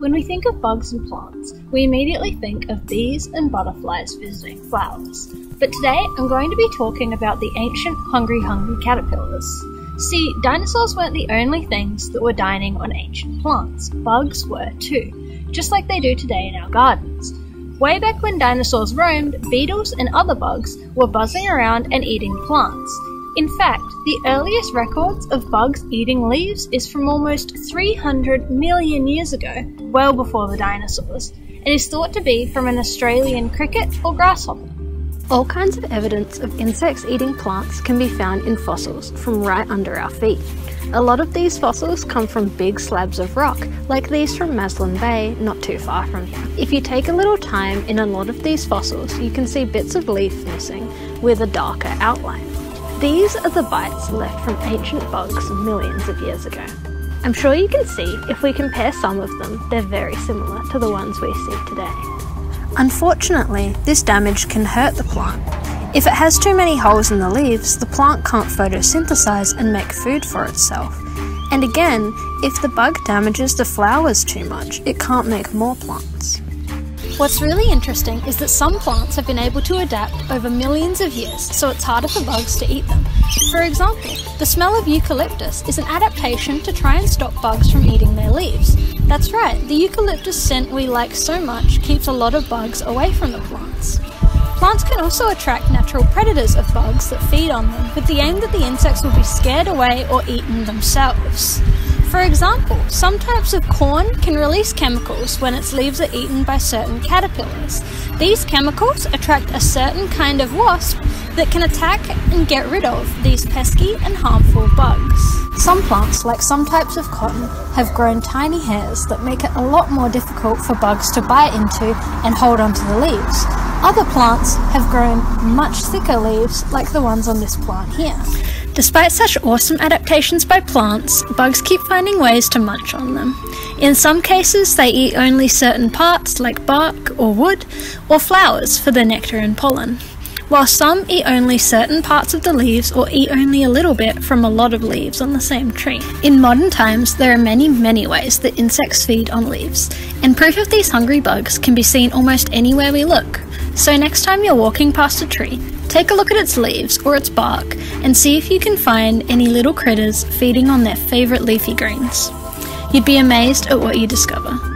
When we think of bugs and plants, we immediately think of bees and butterflies visiting flowers. But today I'm going to be talking about the ancient hungry caterpillars. See, dinosaurs weren't the only things that were dining on ancient plants. Bugs were too, just like they do today in our gardens. Way back when dinosaurs roamed, beetles and other bugs were buzzing around and eating plants. In fact, the earliest records of bugs eating leaves is from almost 300 million years ago, well before the dinosaurs, and is thought to be from an Australian cricket or grasshopper. All kinds of evidence of insects eating plants can be found in fossils from right under our feet. A lot of these fossils come from big slabs of rock, like these from Maslin Bay, not too far from here. If you take a little time in a lot of these fossils, you can see bits of leaf missing with a darker outline. These are the bites left from ancient bugs millions of years ago. I'm sure you can see, if we compare some of them, they're very similar to the ones we see today. Unfortunately, this damage can hurt the plant. If it has too many holes in the leaves, the plant can't photosynthesize and make food for itself. And again, if the bug damages the flowers too much, it can't make more plants. What's really interesting is that some plants have been able to adapt over millions of years, so it's harder for bugs to eat them. For example, the smell of eucalyptus is an adaptation to try and stop bugs from eating their leaves. That's right, the eucalyptus scent we like so much keeps a lot of bugs away from the plants. Plants can also attract natural predators of bugs that feed on them, with the aim that the insects will be scared away or eaten themselves. For example, some types of corn can release chemicals when its leaves are eaten by certain caterpillars. These chemicals attract a certain kind of wasp that can attack and get rid of these pesky and harmful bugs. Some plants, like some types of cotton, have grown tiny hairs that make it a lot more difficult for bugs to bite into and hold onto the leaves. Other plants have grown much thicker leaves, like the ones on this plant here. Despite such awesome adaptations by plants, bugs keep finding ways to munch on them. In some cases, they eat only certain parts, like bark or wood, or flowers for their nectar and pollen, while some eat only certain parts of the leaves or eat only a little bit from a lot of leaves on the same tree. In modern times, there are many ways that insects feed on leaves, and proof of these hungry bugs can be seen almost anywhere we look. So next time you're walking past a tree, take a look at its leaves or its bark and see if you can find any little critters feeding on their favourite leafy greens. You'd be amazed at what you discover.